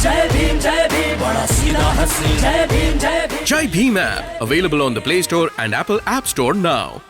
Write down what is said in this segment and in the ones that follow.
बड़ा सीधा हसीन। जय भीम जय Bhim. Jai Bhim app available on the Play Store and Apple App Store now.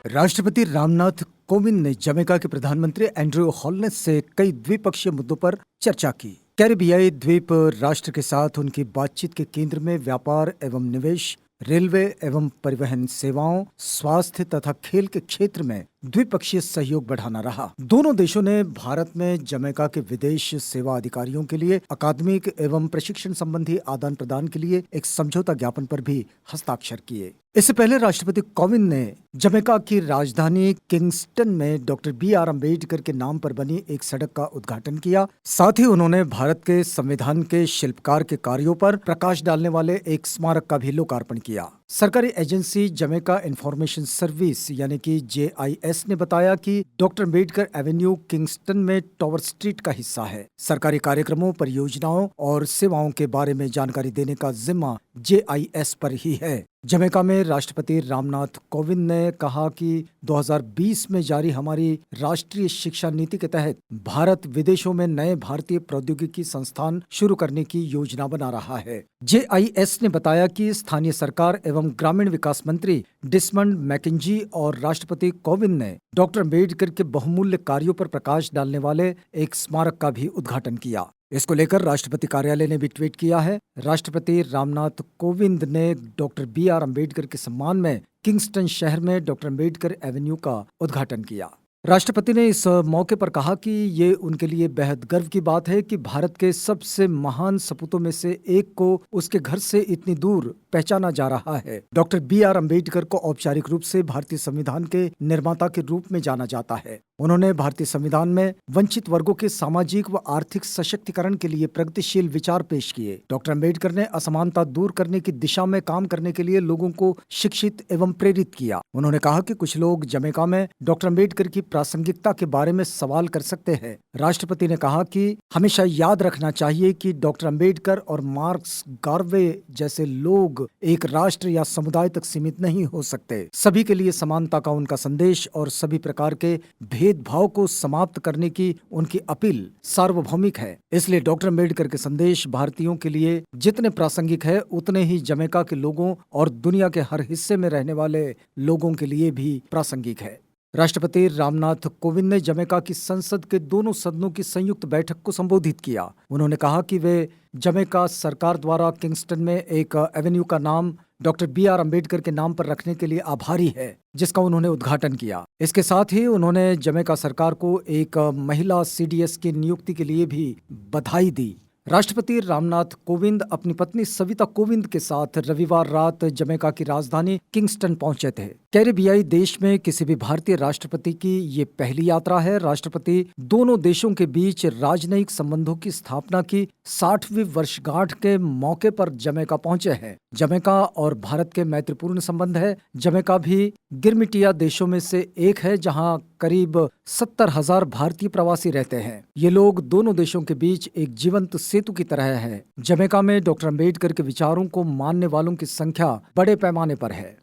राष्ट्रपति रामनाथ कोविंद ने जमैका के प्रधानमंत्री एंड्रयू होलनेस से कई द्विपक्षीय मुद्दों पर चर्चा की। कैरिबियाई द्वीप राष्ट्र के साथ उनकी बातचीत के केंद्र में व्यापार एवं निवेश, रेलवे एवं परिवहन सेवाओं, स्वास्थ्य तथा खेल के क्षेत्र में द्विपक्षीय सहयोग बढ़ाना रहा। दोनों देशों ने भारत में जमैका के विदेश सेवा अधिकारियों के लिए अकादमिक एवं प्रशिक्षण संबंधी आदान प्रदान के लिए एक समझौता ज्ञापन पर भी हस्ताक्षर किए। इससे पहले राष्ट्रपति कोविंद ने जमैका की राजधानी किंगस्टन में डॉक्टर बी.आर. अम्बेडकर के नाम पर बनी एक सड़क का उद्घाटन किया। साथ ही उन्होंने भारत के संविधान के शिल्पकार के कार्यों पर प्रकाश डालने वाले एक स्मारक का भी लोकार्पण किया। सरकारी एजेंसी जमैका इंफॉर्मेशन सर्विस यानी कि JIS ने बताया कि डॉक्टर अम्बेडकर एवेन्यू किंगस्टन में टॉवर स्ट्रीट का हिस्सा है। सरकारी कार्यक्रमों, परियोजनाओं और सेवाओं के बारे में जानकारी देने का जिम्मा JIS पर ही है। जमैका में राष्ट्रपति रामनाथ कोविंद ने कहा कि 2020 में जारी हमारी राष्ट्रीय शिक्षा नीति के तहत भारत विदेशों में नए भारतीय प्रौद्योगिकी संस्थान शुरू करने की योजना बना रहा है। JIS ने बताया कि स्थानीय सरकार एवं ग्रामीण विकास मंत्री डिसमंड मैकेंजी और राष्ट्रपति कोविंद ने डॉक्टर अम्बेडकर के बहुमूल्य कार्यों पर प्रकाश डालने वाले एक स्मारक का भी उद्घाटन किया। इसको लेकर राष्ट्रपति कार्यालय ने भी ट्वीट किया है। राष्ट्रपति रामनाथ कोविंद ने डॉक्टर बी.आर. अम्बेडकर के सम्मान में किंगस्टन शहर में डॉक्टर अम्बेडकर एवेन्यू का उद्घाटन किया। राष्ट्रपति ने इस मौके पर कहा कि ये उनके लिए बेहद गर्व की बात है कि भारत के सबसे महान सपूतों में से एक को उसके घर से इतनी दूर पहचाना जा रहा है। Doctor B R. अम्बेडकर को औपचारिक रूप से भारतीय संविधान के निर्माता के रूप में जाना जाता है। उन्होंने भारतीय संविधान में वंचित वर्गों के सामाजिक व आर्थिक सशक्तिकरण के लिए प्रगतिशील विचार पेश किए। डॉक्टर अम्बेडकर ने असमानता दूर करने की दिशा में काम करने के लिए लोगों को शिक्षित एवं प्रेरित किया। उन्होंने कहा कि कुछ लोग जमैका में डॉक्टर अम्बेडकर की प्रासंगिकता के बारे में सवाल कर सकते हैं। राष्ट्रपति ने कहा कि हमेशा याद रखना चाहिए कि डॉक्टर अम्बेडकर और मार्क्स गार्वे जैसे लोग एक राष्ट्र या समुदाय तक सीमित नहीं हो सकते। सभी के लिए समानता का उनका संदेश और सभी प्रकार के भेदभाव को समाप्त करने की उनकी अपील सार्वभौमिक है। इसलिए डॉक्टर अम्बेडकर के संदेश भारतीयों के लिए जितने प्रासंगिक है उतने ही जमैका के लोगों और दुनिया के हर हिस्से में रहने वाले लोगों के लिए भी प्रासंगिक है। राष्ट्रपति रामनाथ कोविंद ने जमैका की संसद के दोनों सदनों की संयुक्त बैठक को संबोधित किया। उन्होंने कहा कि वे जमैका सरकार द्वारा किंगस्टन में एक एवेन्यू का नाम डॉक्टर बी.आर. अम्बेडकर के नाम पर रखने के लिए आभारी है, जिसका उन्होंने उद्घाटन किया। इसके साथ ही उन्होंने जमैका सरकार को एक महिला CDS की नियुक्ति के लिए भी बधाई दी। राष्ट्रपति रामनाथ कोविंद अपनी पत्नी सविता कोविंद के साथ रविवार रात जमैका की राजधानी किंगस्टन पहुंचे थे। कैरिबियाई देश में किसी भी भारतीय राष्ट्रपति की ये पहली यात्रा है। राष्ट्रपति दोनों देशों के बीच राजनयिक संबंधों की स्थापना की 60वीं वर्षगांठ के मौके पर जमैका पहुंचे हैं। जमैका और भारत के मैत्रीपूर्ण संबंध है। जमैका भी गिरमिटिया देशों में से एक है, जहां करीब 70,000 भारतीय प्रवासी रहते हैं। ये लोग दोनों देशों के बीच एक जीवंत सेतु की तरह है। जमैका में डॉक्टर अम्बेडकर के विचारों को मानने वालों की संख्या बड़े पैमाने पर है।